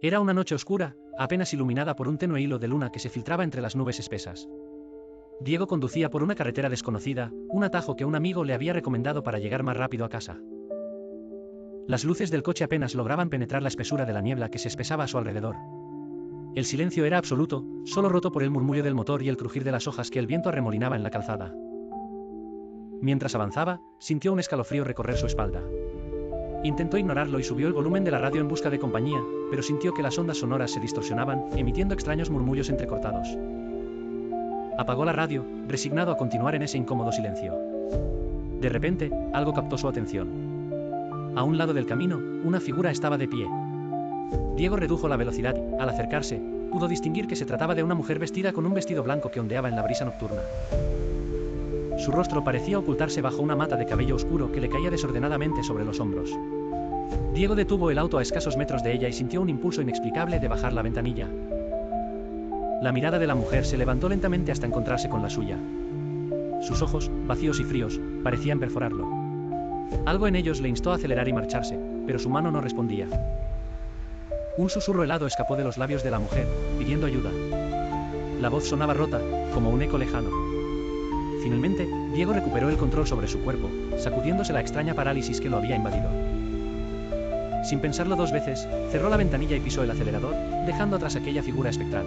Era una noche oscura, apenas iluminada por un tenue hilo de luna que se filtraba entre las nubes espesas. Diego conducía por una carretera desconocida, un atajo que un amigo le había recomendado para llegar más rápido a casa. Las luces del coche apenas lograban penetrar la espesura de la niebla que se espesaba a su alrededor. El silencio era absoluto, solo roto por el murmullo del motor y el crujir de las hojas que el viento arremolinaba en la calzada. Mientras avanzaba, sintió un escalofrío recorrer su espalda. Intentó ignorarlo y subió el volumen de la radio en busca de compañía, pero sintió que las ondas sonoras se distorsionaban, emitiendo extraños murmullos entrecortados. Apagó la radio, resignado a continuar en ese incómodo silencio. De repente, algo captó su atención. A un lado del camino, una figura estaba de pie. Diego redujo la velocidad y, al acercarse, pudo distinguir que se trataba de una mujer vestida con un vestido blanco que ondeaba en la brisa nocturna. Su rostro parecía ocultarse bajo una mata de cabello oscuro que le caía desordenadamente sobre los hombros. Diego detuvo el auto a escasos metros de ella y sintió un impulso inexplicable de bajar la ventanilla. La mirada de la mujer se levantó lentamente hasta encontrarse con la suya. Sus ojos, vacíos y fríos, parecían perforarlo. Algo en ellos le instó a acelerar y marcharse, pero su mano no respondía. Un susurro helado escapó de los labios de la mujer, pidiendo ayuda. La voz sonaba rota, como un eco lejano. Finalmente, Diego recuperó el control sobre su cuerpo, sacudiéndose la extraña parálisis que lo había invadido. Sin pensarlo dos veces, cerró la ventanilla y pisó el acelerador, dejando atrás aquella figura espectral.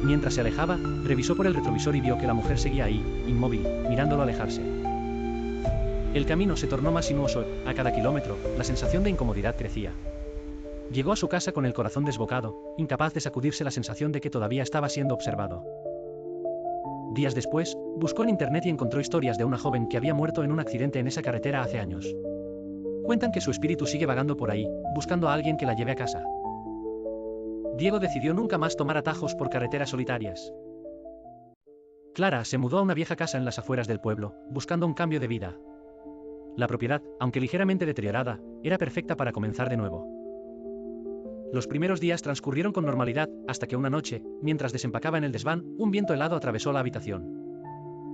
Mientras se alejaba, revisó por el retrovisor y vio que la mujer seguía ahí, inmóvil, mirándolo alejarse. El camino se tornó más sinuoso, a cada kilómetro, la sensación de incomodidad crecía. Llegó a su casa con el corazón desbocado, incapaz de sacudirse la sensación de que todavía estaba siendo observado. Días después, buscó en internet y encontró historias de una joven que había muerto en un accidente en esa carretera hace años. Cuentan que su espíritu sigue vagando por ahí, buscando a alguien que la lleve a casa. Diego decidió nunca más tomar atajos por carreteras solitarias. Clara se mudó a una vieja casa en las afueras del pueblo, buscando un cambio de vida. La propiedad, aunque ligeramente deteriorada, era perfecta para comenzar de nuevo. Los primeros días transcurrieron con normalidad, hasta que una noche, mientras desempacaba en el desván, un viento helado atravesó la habitación.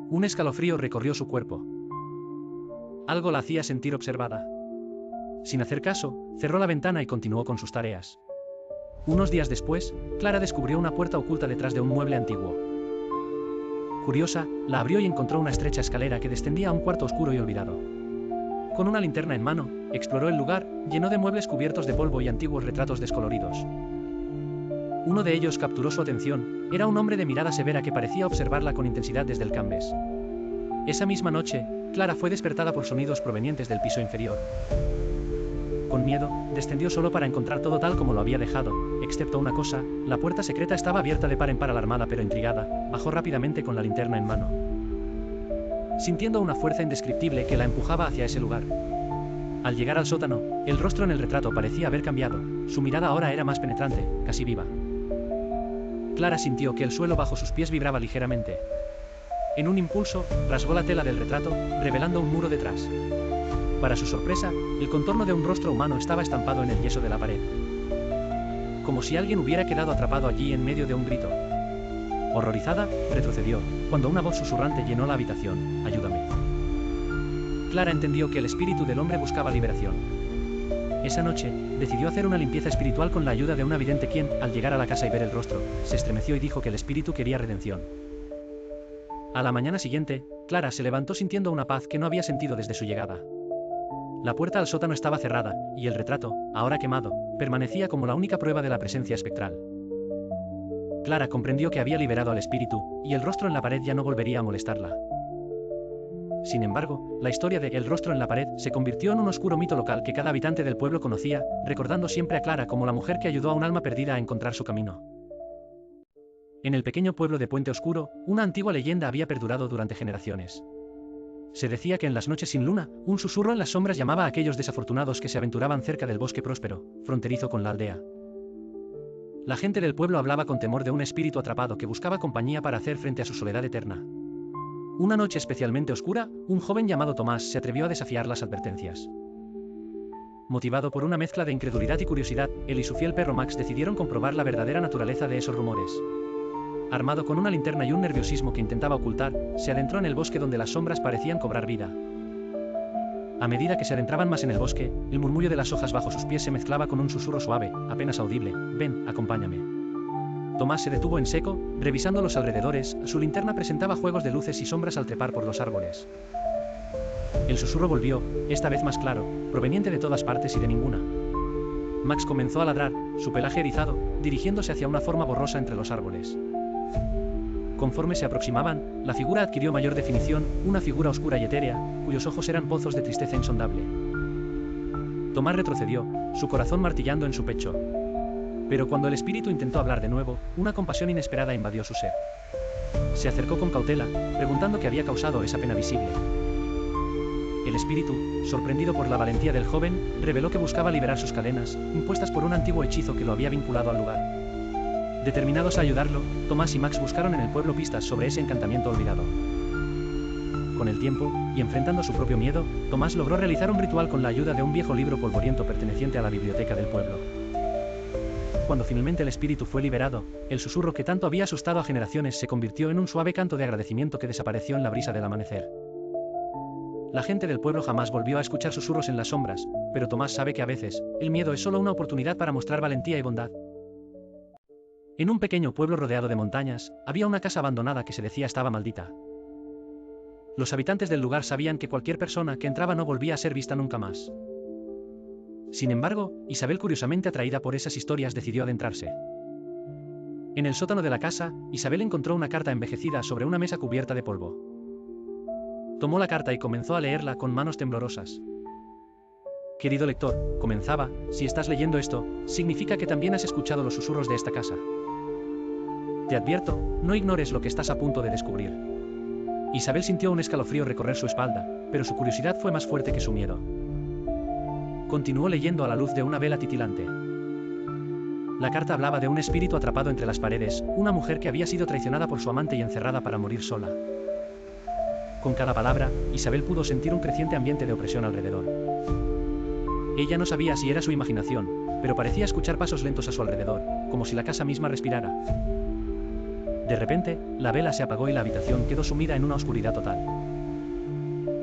Un escalofrío recorrió su cuerpo. Algo la hacía sentir observada. Sin hacer caso, cerró la ventana y continuó con sus tareas. Unos días después, Clara descubrió una puerta oculta detrás de un mueble antiguo. Curiosa, la abrió y encontró una estrecha escalera que descendía a un cuarto oscuro y olvidado. Con una linterna en mano, exploró el lugar, lleno de muebles cubiertos de polvo y antiguos retratos descoloridos. Uno de ellos capturó su atención, era un hombre de mirada severa que parecía observarla con intensidad desde el cambés. Esa misma noche, Clara fue despertada por sonidos provenientes del piso inferior. Con miedo, descendió solo para encontrar todo tal como lo había dejado, excepto una cosa, la puerta secreta estaba abierta de par en par. Alarmada pero intrigada, bajó rápidamente con la linterna en mano, sintiendo una fuerza indescriptible que la empujaba hacia ese lugar. Al llegar al sótano, el rostro en el retrato parecía haber cambiado, su mirada ahora era más penetrante, casi viva. Clara sintió que el suelo bajo sus pies vibraba ligeramente. En un impulso, rasgó la tela del retrato, revelando un muro detrás. Para su sorpresa, el contorno de un rostro humano estaba estampado en el yeso de la pared. Como si alguien hubiera quedado atrapado allí en medio de un grito. Horrorizada, retrocedió, cuando una voz susurrante llenó la habitación: «Ayúdame». Clara entendió que el espíritu del hombre buscaba liberación. Esa noche, decidió hacer una limpieza espiritual con la ayuda de una vidente quien, al llegar a la casa y ver el rostro, se estremeció y dijo que el espíritu quería redención. A la mañana siguiente, Clara se levantó sintiendo una paz que no había sentido desde su llegada. La puerta al sótano estaba cerrada, y el retrato, ahora quemado, permanecía como la única prueba de la presencia espectral. Clara comprendió que había liberado al espíritu, y el rostro en la pared ya no volvería a molestarla. Sin embargo, la historia de El rostro en la pared se convirtió en un oscuro mito local que cada habitante del pueblo conocía, recordando siempre a Clara como la mujer que ayudó a un alma perdida a encontrar su camino. En el pequeño pueblo de Puente Oscuro, una antigua leyenda había perdurado durante generaciones. Se decía que en las noches sin luna, un susurro en las sombras llamaba a aquellos desafortunados que se aventuraban cerca del bosque próspero, fronterizo con la aldea. La gente del pueblo hablaba con temor de un espíritu atrapado que buscaba compañía para hacer frente a su soledad eterna. Una noche especialmente oscura, un joven llamado Tomás se atrevió a desafiar las advertencias. Motivado por una mezcla de incredulidad y curiosidad, él y su fiel perro Max decidieron comprobar la verdadera naturaleza de esos rumores. Armado con una linterna y un nerviosismo que intentaba ocultar, se adentró en el bosque donde las sombras parecían cobrar vida. A medida que se adentraban más en el bosque, el murmullo de las hojas bajo sus pies se mezclaba con un susurro suave, apenas audible. «Ven, acompáñame». Tomás se detuvo en seco, revisando los alrededores. Su linterna presentaba juegos de luces y sombras al trepar por los árboles. El susurro volvió, esta vez más claro, proveniente de todas partes y de ninguna. Max comenzó a ladrar, su pelaje erizado, dirigiéndose hacia una forma borrosa entre los árboles. Conforme se aproximaban, la figura adquirió mayor definición, una figura oscura y etérea, cuyos ojos eran pozos de tristeza insondable. Tomás retrocedió, su corazón martillando en su pecho. Pero cuando el espíritu intentó hablar de nuevo, una compasión inesperada invadió su ser. Se acercó con cautela, preguntando qué había causado esa pena visible. El espíritu, sorprendido por la valentía del joven, reveló que buscaba liberar sus cadenas, impuestas por un antiguo hechizo que lo había vinculado al lugar. Determinados a ayudarlo, Tomás y Max buscaron en el pueblo pistas sobre ese encantamiento olvidado. Con el tiempo, y enfrentando su propio miedo, Tomás logró realizar un ritual con la ayuda de un viejo libro polvoriento perteneciente a la biblioteca del pueblo. Cuando finalmente el espíritu fue liberado, el susurro que tanto había asustado a generaciones se convirtió en un suave canto de agradecimiento que desapareció en la brisa del amanecer. La gente del pueblo jamás volvió a escuchar susurros en las sombras, pero Tomás sabe que a veces, el miedo es solo una oportunidad para mostrar valentía y bondad. En un pequeño pueblo rodeado de montañas, había una casa abandonada que se decía estaba maldita. Los habitantes del lugar sabían que cualquier persona que entraba no volvía a ser vista nunca más. Sin embargo, Isabel, curiosamente atraída por esas historias, decidió adentrarse. En el sótano de la casa, Isabel encontró una carta envejecida sobre una mesa cubierta de polvo. Tomó la carta y comenzó a leerla con manos temblorosas. Querido lector, comenzaba, si estás leyendo esto, significa que también has escuchado los susurros de esta casa. Te advierto, no ignores lo que estás a punto de descubrir. Isabel sintió un escalofrío recorrer su espalda, pero su curiosidad fue más fuerte que su miedo. Continuó leyendo a la luz de una vela titilante. La carta hablaba de un espíritu atrapado entre las paredes, una mujer que había sido traicionada por su amante y encerrada para morir sola. Con cada palabra, Isabel pudo sentir un creciente ambiente de opresión alrededor. Ella no sabía si era su imaginación, pero parecía escuchar pasos lentos a su alrededor, como si la casa misma respirara. De repente, la vela se apagó y la habitación quedó sumida en una oscuridad total.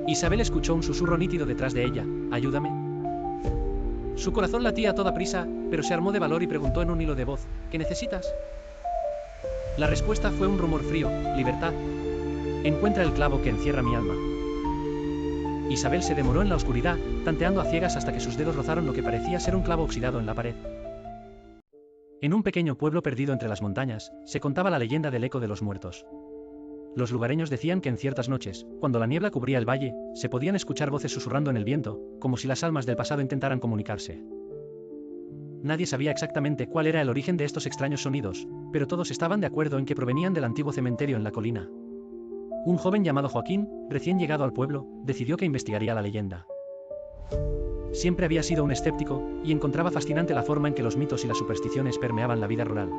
Isabel escuchó un susurro nítido detrás de ella, «Ayúdame». Su corazón latía a toda prisa, pero se armó de valor y preguntó en un hilo de voz, «¿Qué necesitas?». La respuesta fue un rumor frío, «Libertad. Encuentra el clavo que encierra mi alma». Isabel se demoró en la oscuridad, tanteando a ciegas hasta que sus dedos rozaron lo que parecía ser un clavo oxidado en la pared. En un pequeño pueblo perdido entre las montañas, se contaba la leyenda del eco de los muertos. Los lugareños decían que en ciertas noches, cuando la niebla cubría el valle, se podían escuchar voces susurrando en el viento, como si las almas del pasado intentaran comunicarse. Nadie sabía exactamente cuál era el origen de estos extraños sonidos, pero todos estaban de acuerdo en que provenían del antiguo cementerio en la colina. Un joven llamado Joaquín, recién llegado al pueblo, decidió que investigaría la leyenda. Siempre había sido un escéptico, y encontraba fascinante la forma en que los mitos y las supersticiones permeaban la vida rural.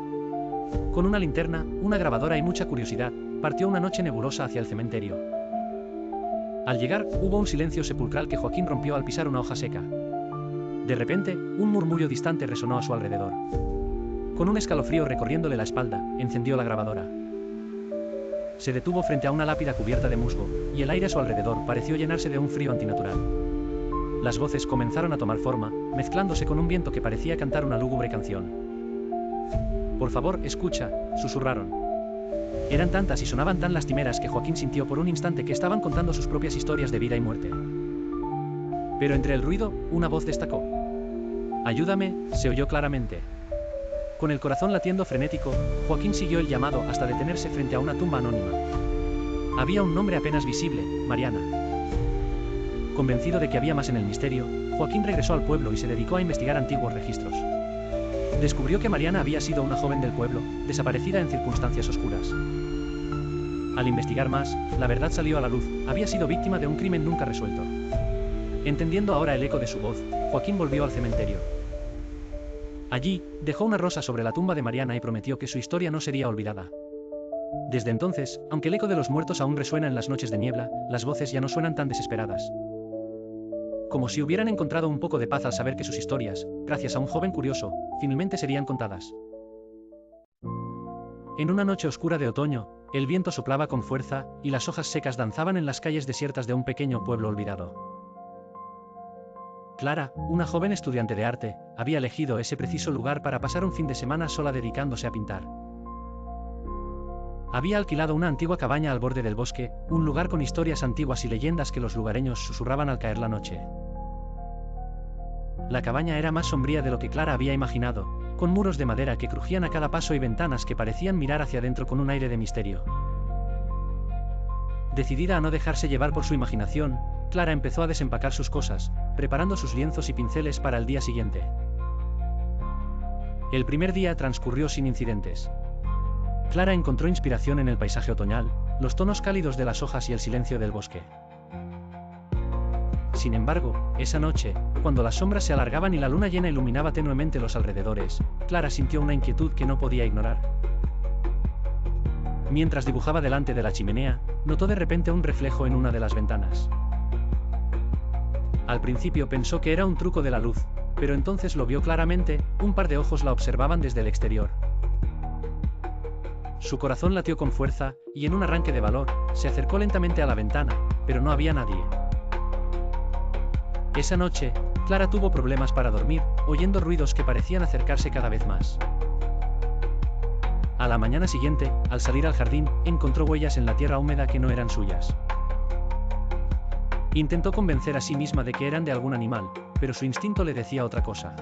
Con una linterna, una grabadora y mucha curiosidad, partió una noche nebulosa hacia el cementerio. Al llegar, hubo un silencio sepulcral que Joaquín rompió al pisar una hoja seca. De repente, un murmullo distante resonó a su alrededor. Con un escalofrío recorriéndole la espalda, encendió la grabadora. Se detuvo frente a una lápida cubierta de musgo, y el aire a su alrededor pareció llenarse de un frío antinatural. Las voces comenzaron a tomar forma, mezclándose con un viento que parecía cantar una lúgubre canción. «Por favor, escucha», susurraron. Eran tantas y sonaban tan lastimeras que Joaquín sintió por un instante que estaban contando sus propias historias de vida y muerte. Pero entre el ruido, una voz destacó. «Ayúdame», se oyó claramente. Con el corazón latiendo frenético, Joaquín siguió el llamado hasta detenerse frente a una tumba anónima. Había un nombre apenas visible, Mariana. Convencido de que había más en el misterio, Joaquín regresó al pueblo y se dedicó a investigar antiguos registros. Descubrió que Mariana había sido una joven del pueblo, desaparecida en circunstancias oscuras. Al investigar más, la verdad salió a la luz, había sido víctima de un crimen nunca resuelto. Entendiendo ahora el eco de su voz, Joaquín volvió al cementerio. Allí, dejó una rosa sobre la tumba de Mariana y prometió que su historia no sería olvidada. Desde entonces, aunque el eco de los muertos aún resuena en las noches de niebla, las voces ya no suenan tan desesperadas. Como si hubieran encontrado un poco de paz al saber que sus historias, gracias a un joven curioso, finalmente serían contadas. En una noche oscura de otoño, el viento soplaba con fuerza, y las hojas secas danzaban en las calles desiertas de un pequeño pueblo olvidado. Clara, una joven estudiante de arte, había elegido ese preciso lugar para pasar un fin de semana sola dedicándose a pintar. Había alquilado una antigua cabaña al borde del bosque, un lugar con historias antiguas y leyendas que los lugareños susurraban al caer la noche. La cabaña era más sombría de lo que Clara había imaginado, con muros de madera que crujían a cada paso y ventanas que parecían mirar hacia adentro con un aire de misterio. Decidida a no dejarse llevar por su imaginación, Clara empezó a desempacar sus cosas, preparando sus lienzos y pinceles para el día siguiente. El primer día transcurrió sin incidentes. Clara encontró inspiración en el paisaje otoñal, los tonos cálidos de las hojas y el silencio del bosque. Sin embargo, esa noche, cuando las sombras se alargaban y la luna llena iluminaba tenuemente los alrededores, Clara sintió una inquietud que no podía ignorar. Mientras dibujaba delante de la chimenea, notó de repente un reflejo en una de las ventanas. Al principio pensó que era un truco de la luz, pero entonces lo vio claramente, un par de ojos la observaban desde el exterior. Su corazón latió con fuerza, y en un arranque de valor, se acercó lentamente a la ventana, pero no había nadie. Esa noche, Clara tuvo problemas para dormir, oyendo ruidos que parecían acercarse cada vez más. A la mañana siguiente, al salir al jardín, encontró huellas en la tierra húmeda que no eran suyas. Intentó convencer a sí misma de que eran de algún animal, pero su instinto le decía otra cosa.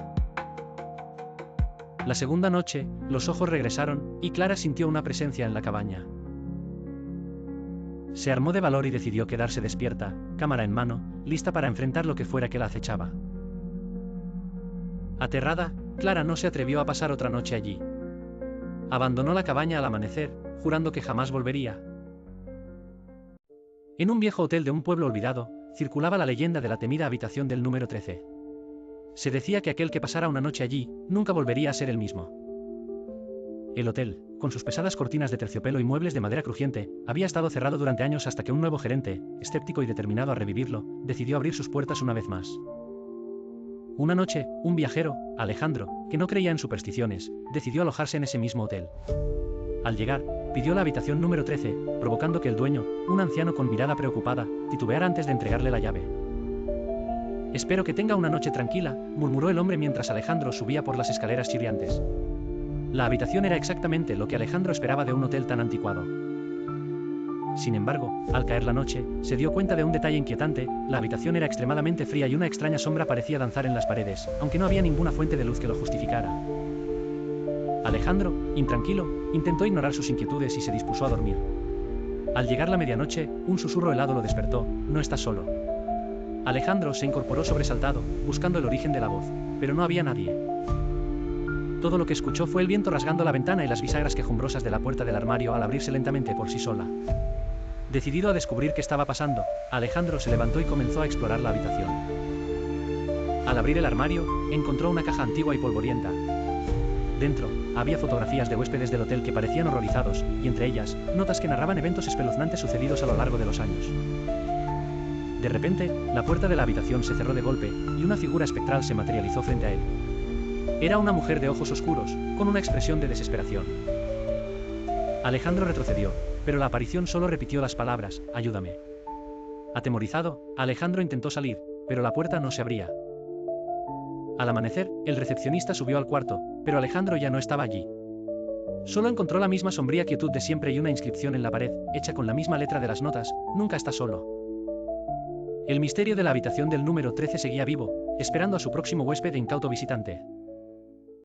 La segunda noche, los ojos regresaron, y Clara sintió una presencia en la cabaña. Se armó de valor y decidió quedarse despierta, cámara en mano, lista para enfrentar lo que fuera que la acechaba. Aterrada, Clara no se atrevió a pasar otra noche allí. Abandonó la cabaña al amanecer, jurando que jamás volvería. En un viejo hotel de un pueblo olvidado, circulaba la leyenda de la temida habitación del número 13. Se decía que aquel que pasara una noche allí, nunca volvería a ser el mismo. El hotel, con sus pesadas cortinas de terciopelo y muebles de madera crujiente, había estado cerrado durante años hasta que un nuevo gerente, escéptico y determinado a revivirlo, decidió abrir sus puertas una vez más. Una noche, un viajero, Alejandro, que no creía en supersticiones, decidió alojarse en ese mismo hotel. Al llegar, pidió la habitación número 13, provocando que el dueño, un anciano con mirada preocupada, titubeara antes de entregarle la llave. «Espero que tenga una noche tranquila», murmuró el hombre mientras Alejandro subía por las escaleras chirriantes. La habitación era exactamente lo que Alejandro esperaba de un hotel tan anticuado. Sin embargo, al caer la noche, se dio cuenta de un detalle inquietante: la habitación era extremadamente fría y una extraña sombra parecía danzar en las paredes, aunque no había ninguna fuente de luz que lo justificara. Alejandro, intranquilo, intentó ignorar sus inquietudes y se dispuso a dormir. Al llegar la medianoche, un susurro helado lo despertó: «No estás solo». Alejandro se incorporó sobresaltado, buscando el origen de la voz, pero no había nadie. Todo lo que escuchó fue el viento rasgando la ventana y las bisagras quejumbrosas de la puerta del armario al abrirse lentamente por sí sola. Decidido a descubrir qué estaba pasando, Alejandro se levantó y comenzó a explorar la habitación. Al abrir el armario, encontró una caja antigua y polvorienta. Dentro, había fotografías de huéspedes del hotel que parecían horrorizados, y entre ellas, notas que narraban eventos espeluznantes sucedidos a lo largo de los años. De repente, la puerta de la habitación se cerró de golpe, y una figura espectral se materializó frente a él. Era una mujer de ojos oscuros, con una expresión de desesperación. Alejandro retrocedió, pero la aparición solo repitió las palabras: «Ayúdame». Atemorizado, Alejandro intentó salir, pero la puerta no se abría. Al amanecer, el recepcionista subió al cuarto, pero Alejandro ya no estaba allí. Solo encontró la misma sombría quietud de siempre y una inscripción en la pared, hecha con la misma letra de las notas: «Nunca estás solo». El misterio de la habitación del número 13 seguía vivo, esperando a su próximo huésped e incauto visitante.